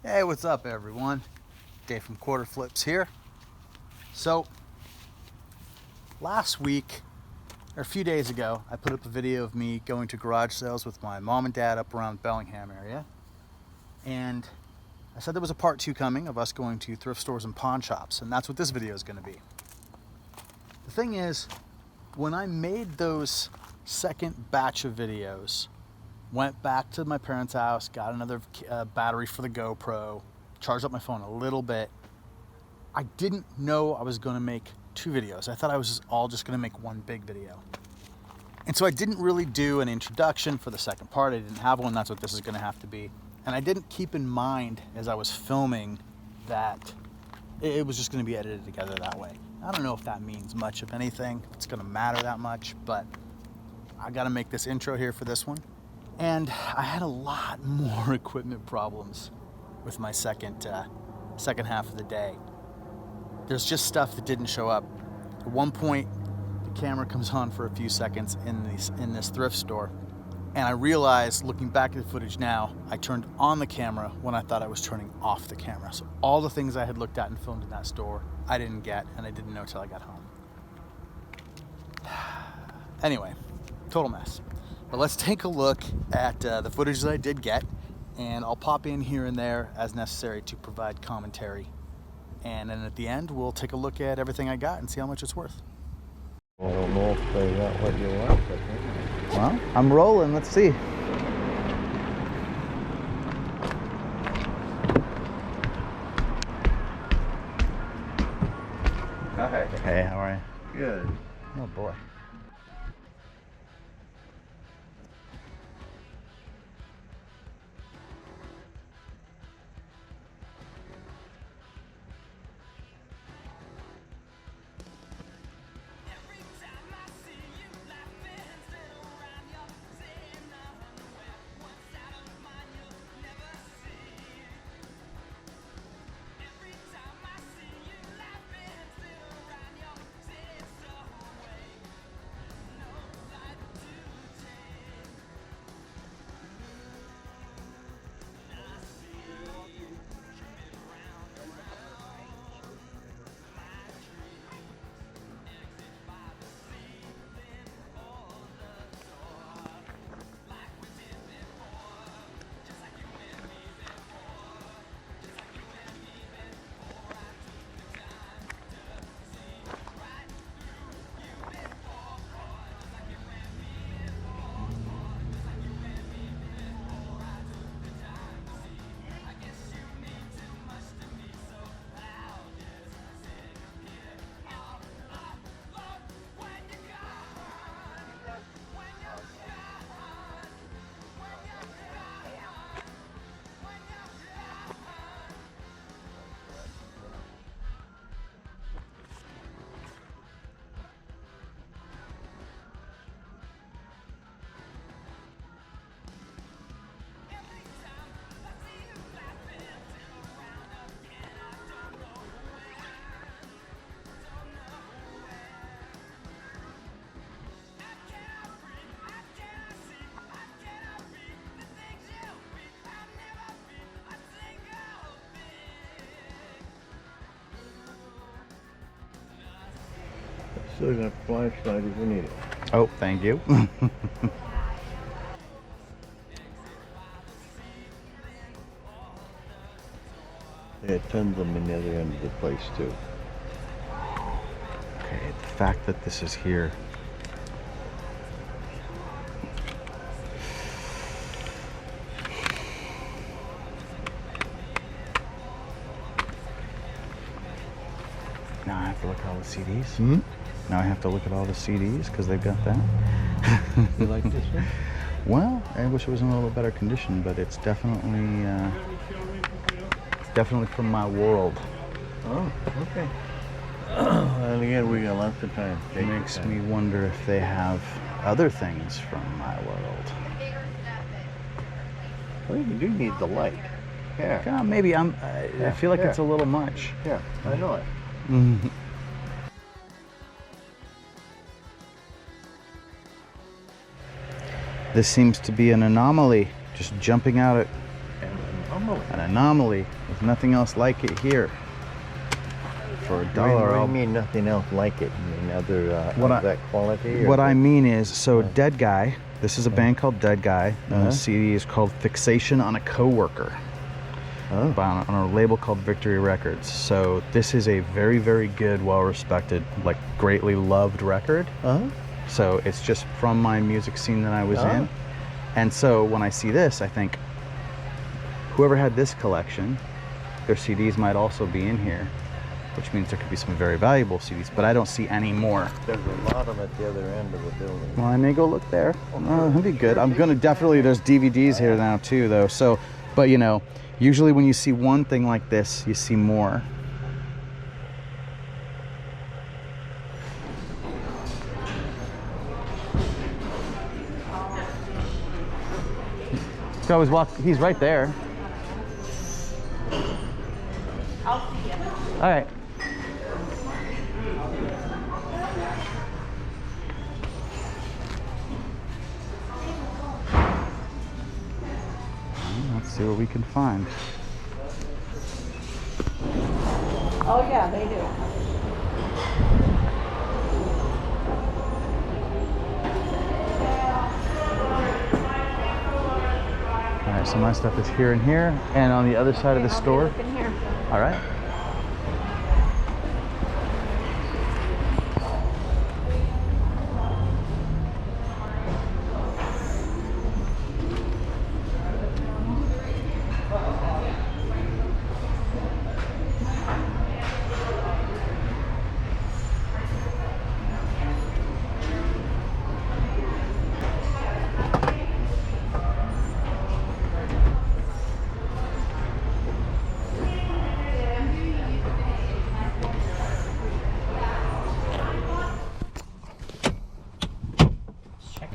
Hey, what's up everyone? Dave from Quarter Flips here. So, last week, or a few days ago, I put up a video of me going to garage sales with my mom and dad up around Bellingham area. And I said there was a part 2 coming of us going to thrift stores and pawn shops, and that's what this video is going to be. The thing is, when I made those second batch of videos, went back to my parents' house, got another battery for the GoPro, charged up my phone a little bit. I didn't know I was going to make 2 videos. I thought I was just going to make one big video. And so I didn't really do an introduction for the second part. I didn't have one. That's what this is going to have to be. And I didn't keep in mind as I was filming that it was just going to be edited together that way. I don't know if that means much of anything, if it's going to matter that much, but I got to make this intro here for this one. And I had a lot more equipment problems with my second half of the day. There's just stuff that didn't show up. At one point, the camera comes on for a few seconds in this thrift store, and I realized, looking back at the footage now, I turned on the camera when I thought I was turning off the camera. So all the things I had looked at and filmed in that store, I didn't get, and I didn't know till I got home. Anyway, total mess. But let's take a look at the footage that I did get, and I'll pop in here and there as necessary to provide commentary. And then at the end, we'll take a look at everything I got and see how much it's worth. I don't know if they got what you want, but well, I'm rolling. Let's see. Hi. Hey, how are you? Good. Oh boy. Still got flashlight if you need it. Oh, thank you. They had tons of them in the other end of the place too. Okay, the fact that this is here. Now I have to look at all the CDs. Hmm? Now I have to look at all the CDs because they've got that. You like this one? Well, I wish it was in a little better condition, but it's definitely from my world. Oh, okay. And again, we got lots of time. It makes me wonder if they have other things from my world. Well, you do need the light. Yeah. Yeah, maybe I feel like it's a little much. Yeah, I know it. Mm-hmm. This seems to be an anomaly, just jumping out at... An anomaly. An anomaly. There's nothing else like it here. For $1, What do you mean nothing else like it? You mean other that quality? What I mean is, so Dead Guy, this is a band called Dead Guy. The CD is called Fixation on a Coworker. On a label called Victory Records. So this is a very, very good, well-respected, like greatly loved record. So it's just from my music scene that I was in. And so when I see this, I think whoever had this collection, their CDs might also be in here, which means there could be some very valuable CDs, but I don't see any more. There's a lot of them at the other end of the building. Well, I may go look there. That'd be good. I'm gonna definitely, there's DVDs here now too though. So, but you know, usually when you see one thing like this, you see more. You always walk, he's right there. I'll see you. All right. Let's see what we can find. Oh yeah, they do. All right, so my stuff is here and here, and on the other side of the store. Look in here. All right.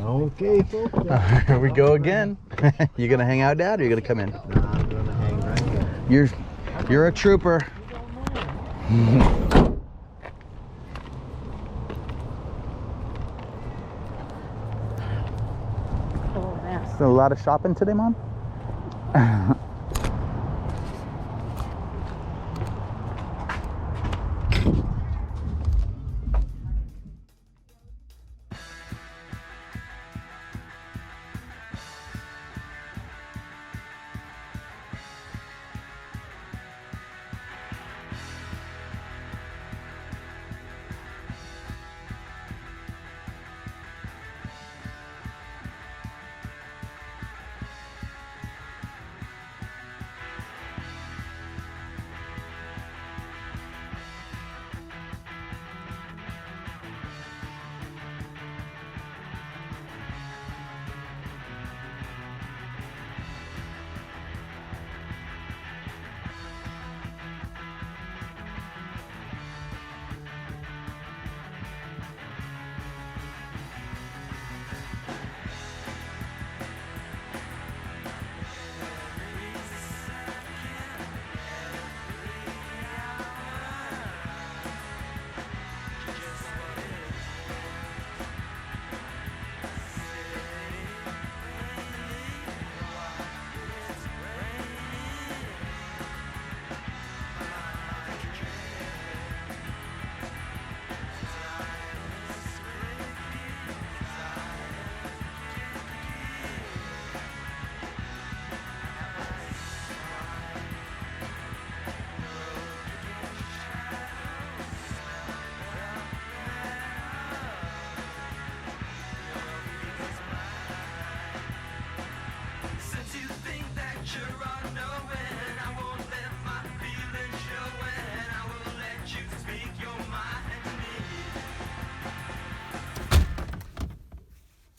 Okay, folks. Here we go again. You gonna hang out, Dad, or you gonna come in? No, I'm gonna hang right here. You're a trooper. Oh, mess. A lot of shopping today, Mom?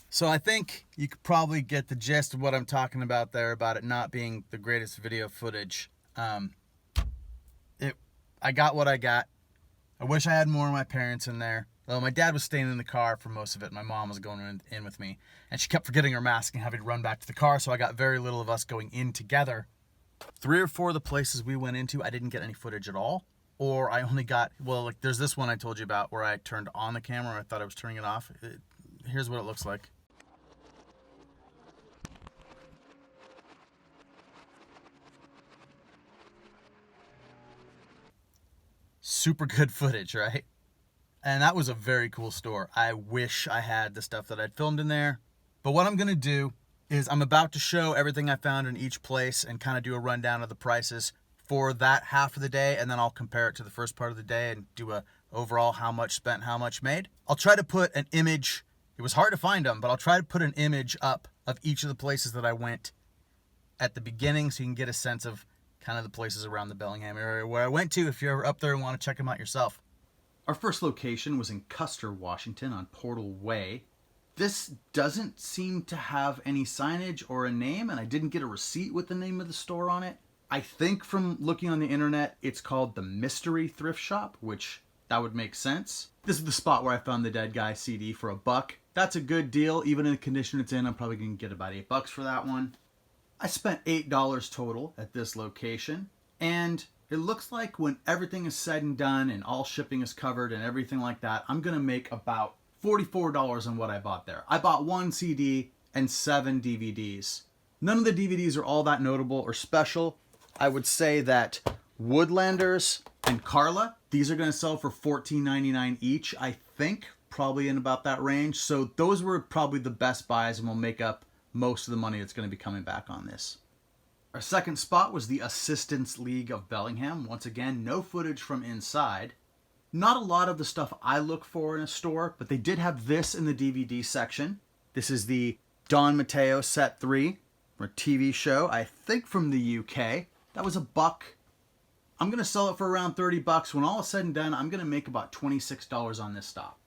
So I think you could probably get the gist of what I'm talking about there, about it not being the greatest video footage. I got what I got. I wish I had more of my parents in there. Though my dad was staying in the car for most of it. My mom was going in with me. And she kept forgetting her mask and having to run back to the car, so I got very little of us going in together. 3 or 4 of the places we went into, I didn't get any footage at all. Or I only got, well, like there's this one I told you about where I turned on the camera. I thought I was turning it off. Here's what it looks like. super good footage, right? And that was a very cool store. I wish I had the stuff that I'd filmed in there. But what I'm gonna do is I'm about to show everything I found in each place and kind of do a rundown of the prices for that half of the day, and then I'll compare it to the first part of the day and do a overall how much spent, how much made. I'll try to put an image, it was hard to find them, but I'll try to put an image up of each of the places that I went at the beginning so you can get a sense of kind of the places around the Bellingham area where I went to if you're ever up there and want to check them out yourself. Our first location was in Custer, Washington on Portal Way. This doesn't seem to have any signage or a name, and I didn't get a receipt with the name of the store on it. I think from looking on the internet, it's called the Mystery Thrift Shop, which that would make sense. This is the spot where I found the Dead Guy CD for $1. That's a good deal. Even in the condition it's in, I'm probably going to get about $8 for that one. I spent $8 total at this location, and it looks like when everything is said and done and all shipping is covered and everything like that, I'm going to make about $44 on what I bought there. I bought 1 CD and 7 DVDs. None of the DVDs are all that notable or special. I would say that Woodlanders and Carla, these are going to sell for $14.99 each, I think, probably in about that range. So those were probably the best buys and will make up most of the money that's going to be coming back on this. Our second spot was the Assistance League of Bellingham. Once again, no footage from inside. Not a lot of the stuff I look for in a store, but they did have this in the DVD section. This is the Don Matteo Set 3, or TV show, I think from the UK. That was $1. I'm going to sell it for around $30. When all is said and done, I'm going to make about $26 on this stop.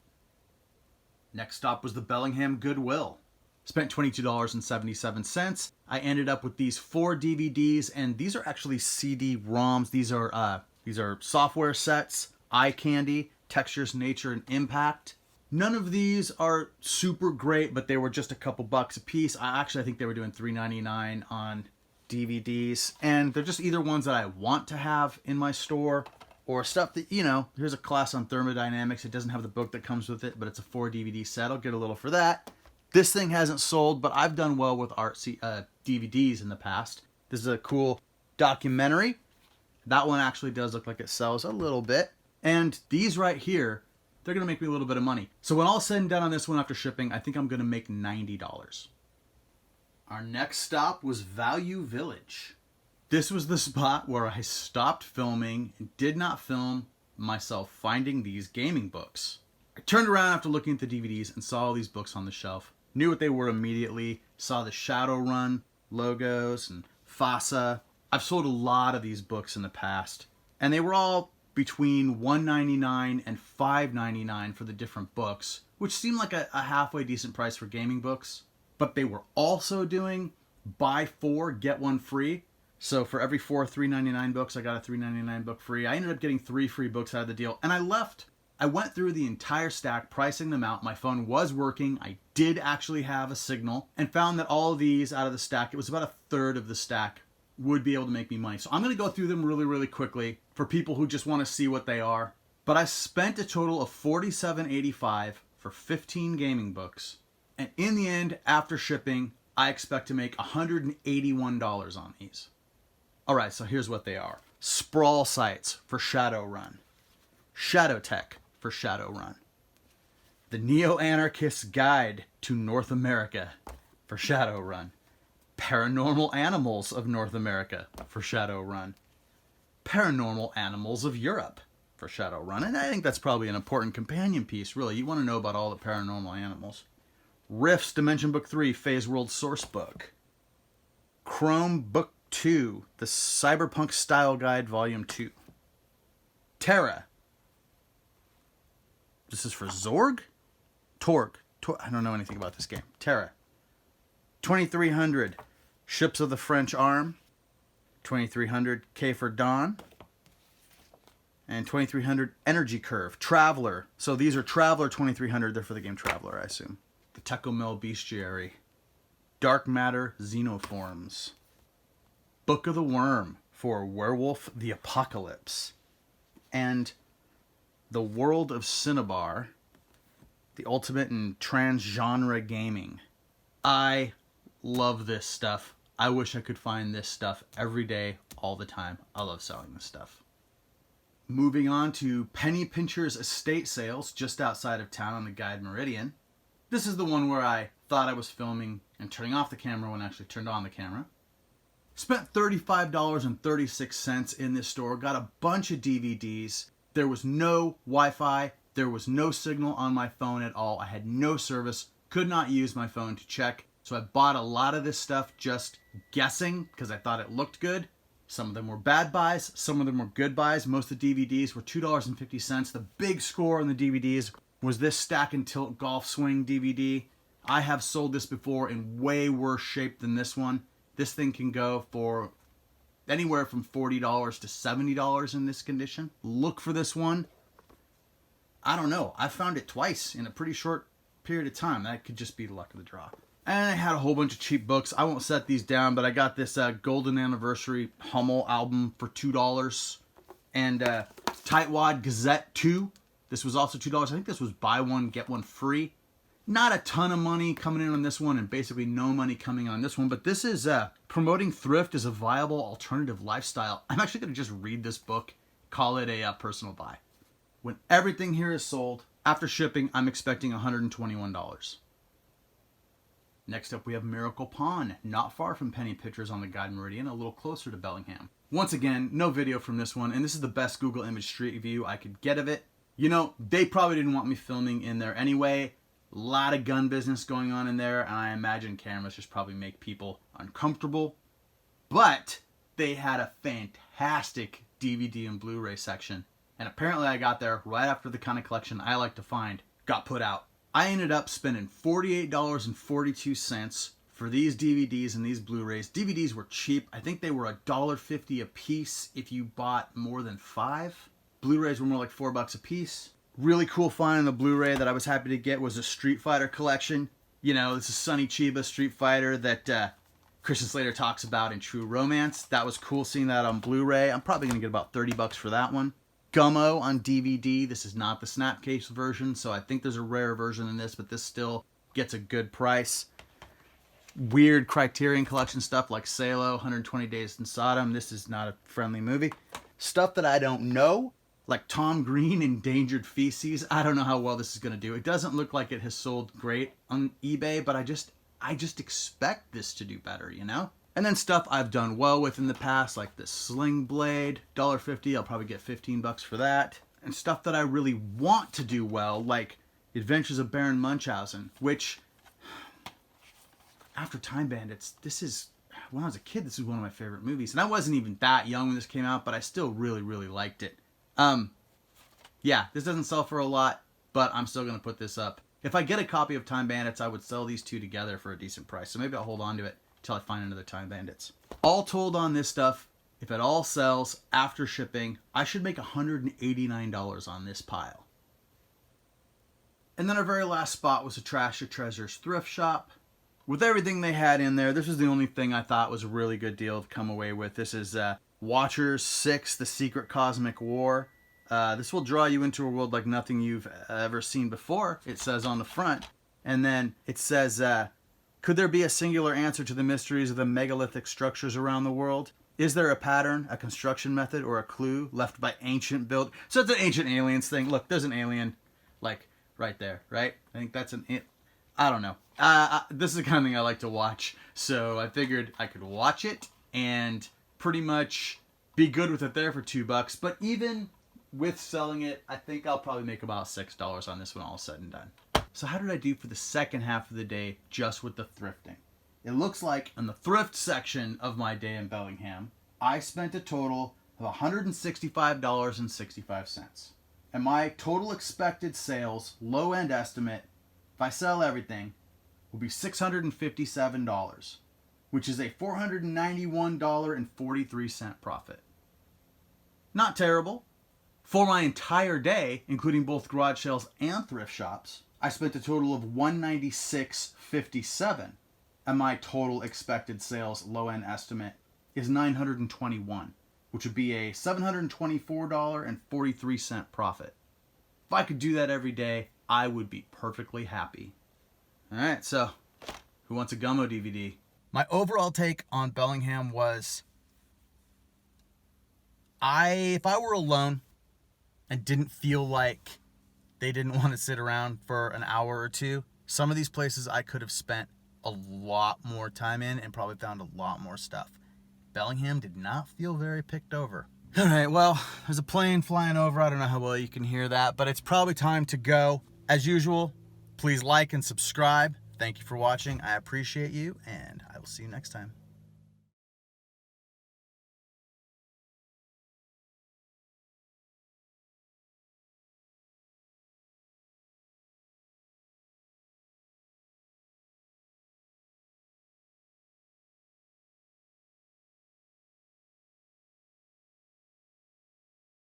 Next stop was the Bellingham Goodwill. Spent $22.77. I ended up with these 4 DVDs, and these are actually CD-ROMs. These are software sets, Eye Candy, Textures, Nature, and Impact. None of these are super great, but they were just a couple bucks a piece. I think they were doing $3.99 on DVDs, and they're just either ones that I want to have in my store or stuff that, you know, here's a class on thermodynamics. It doesn't have the book that comes with it, but it's a 4 DVD set. I'll get a little for that. This thing hasn't sold, but I've done well with DVDs in the past. This is a cool documentary. That one actually does look like it sells a little bit. And these right here, they're going to make me a little bit of money. So when all said and done on this one after shipping, I think I'm going to make $90. Our next stop was Value Village. This was the spot where I stopped filming and did not film myself finding these gaming books. I turned around after looking at the DVDs and saw all these books on the shelf. Knew what they were immediately. Saw the Shadowrun logos and FASA. I've sold a lot of these books in the past, and they were all between $1.99 and $5.99 for the different books, which seemed like a halfway decent price for gaming books. But they were also doing buy 4, get 1 free. So for every 4 $3.99 books, I got a $3.99 book free. I ended up getting 3 free books out of the deal, and I went through the entire stack, pricing them out. My phone was working. I did actually have a signal, and found that all of these out of the stack, it was about a third of the stack, would be able to make me money. So I'm going to go through them really, really quickly for people who just want to see what they are. But I spent a total of $47.85 for 15 gaming books. And in the end, after shipping, I expect to make $181 on these. All right, so here's what they are. Sprawl Sites for Shadowrun. ACCUTECK for Shadowrun. The Neo-Anarchist's Guide to North America for Shadowrun. Paranormal Animals of North America for Shadowrun. Paranormal Animals of Europe for Shadowrun. And I think that's probably an important companion piece, really. You want to know about all the paranormal animals. Rift's Dimension Book 3, Phase World Source Book. Chrome Book 2, The Cyberpunk Style Guide, Volume 2. Terra. This is for Zorg? Torg. I don't know anything about this game. Terra. 2300, Ships of the French Arm. 2300, K for Dawn. And 2300, Energy Curve. Traveler. So these are Traveler 2300. They're for the game Traveler, I assume. The Tecomel Bestiary. Dark Matter Xenoforms. Book of the Worm for Werewolf the Apocalypse. And The World of Cinnabar. The ultimate in transgenre gaming. I love this stuff. I wish I could find this stuff every day, all the time. I love selling this stuff. Moving on to Penny Pincher's estate sales just outside of town on the Guide Meridian. This is the one where I thought I was filming and turning off the camera when I actually turned on the camera. Spent $35.36 in this store, got a bunch of DVDs. There was no Wi-Fi, there was no signal on my phone at all. I had no service, could not use my phone to check. So I bought a lot of this stuff just guessing because I thought it looked good. Some of them were bad buys, some of them were good buys. Most of the DVDs were $2.50. The big score on the DVDs was this Stack and Tilt Golf Swing DVD. I have sold this before in way worse shape than this one. This thing can go for anywhere from $40 to $70 in this condition. Look for this one. I don't know. I found it twice in a pretty short period of time. That could just be the luck of the draw. And I had a whole bunch of cheap books. I won't set these down, but I got this Golden Anniversary Hummel album for $2. And Tightwad Gazette 2. This was also $2. I think this was buy one, get one free. Not a ton of money coming in on this one, and basically no money coming on this one. But this is promoting thrift as a viable alternative lifestyle. I'm actually going to just read this book, call it a personal buy. When everything here is sold, after shipping, I'm expecting $121. Next up, we have Miracle Pawn, not far from Penny Pincher's on the Guide Meridian, a little closer to Bellingham. Once again, no video from this one, and this is the best Google image street view I could get of it. You know, they probably didn't want me filming in there anyway. A lot of gun business going on in there, and I imagine cameras just probably make people uncomfortable. But they had a fantastic DVD and Blu-ray section, and apparently I got there right after the kind of collection I like to find got put out. I ended up spending $48.42 for these DVDs and these Blu-rays. DVDs were cheap. I think they were $1.50 a piece if you bought more than 5. Blu-rays were more like $4 a piece. Really cool find on the Blu-ray that I was happy to get was a Street Fighter collection. You know, this is Sonny Chiba Street Fighter that Christian Slater talks about in True Romance. That was cool seeing that on Blu-ray. I'm probably going to get about $30 for that one. Gummo on DVD. This is not the Snapcase version, so I think there's a rare version in this, but this still gets a good price. Weird Criterion Collection stuff like Salo, 120 Days in Sodom. This is not a friendly movie. Stuff that I don't know, like Tom Green, Endangered Feces. I don't know how well this is going to do. It doesn't look like it has sold great on eBay, but I just expect this to do better, you know? And then stuff I've done well with in the past, like the Sling Blade, $1.50. I'll probably get $15 for that. And stuff that I really want to do well, like Adventures of Baron Munchausen, which, after Time Bandits, this is, when I was a kid, this was one of my favorite movies. And I wasn't even that young when this came out, but I still really, really liked it. Yeah, this doesn't sell for a lot, but I'm still going to put this up. If I get a copy of Time Bandits, I would sell these two together for a decent price. So maybe I'll hold on to it until I find another Time Bandits. All told on this stuff, if it all sells after shipping, I should make $189 on this pile. And then our very last spot was a Trash to Treasures thrift shop. With everything they had in there, this was the only thing I thought was a really good deal to come away with. This is Watchers 6, The Secret Cosmic War. This will draw you into a world like nothing you've ever seen before, it says on the front. And then it says, could there be a singular answer to the mysteries of the megalithic structures around the world? Is there a pattern, a construction method, or a clue left by ancient build? So it's an Ancient Aliens thing. Look, there's an alien, like, right there, right? I think that's I don't know. This is the kind of thing I like to watch. So I figured I could watch it and pretty much be good with it there for $2. But even with selling it, I think I'll probably make about $6 on this when all is said and done. So how did I do for the second half of the day just with the thrifting? It looks like in the thrift section of my day in Bellingham, I spent a total of $165.65. And my total expected sales, low end estimate, if I sell everything, will be $657, which is a $491.43 profit. Not terrible. For my entire day, including both garage sales and thrift shops, I spent a total of $196.57, and my total expected sales low-end estimate is $921, which would be a $724.43 profit. If I could do that every day, I would be perfectly happy. All right, so who wants a Gummo DVD? My overall take on Bellingham was, if I were alone and didn't feel like they didn't want to sit around for an hour or two. Some of these places I could have spent a lot more time in and probably found a lot more stuff. Bellingham did not feel very picked over. All right, well, there's a plane flying over. I don't know how well you can hear that, but it's probably time to go. As usual, please like and subscribe. Thank you for watching. I appreciate you, and I will see you next time.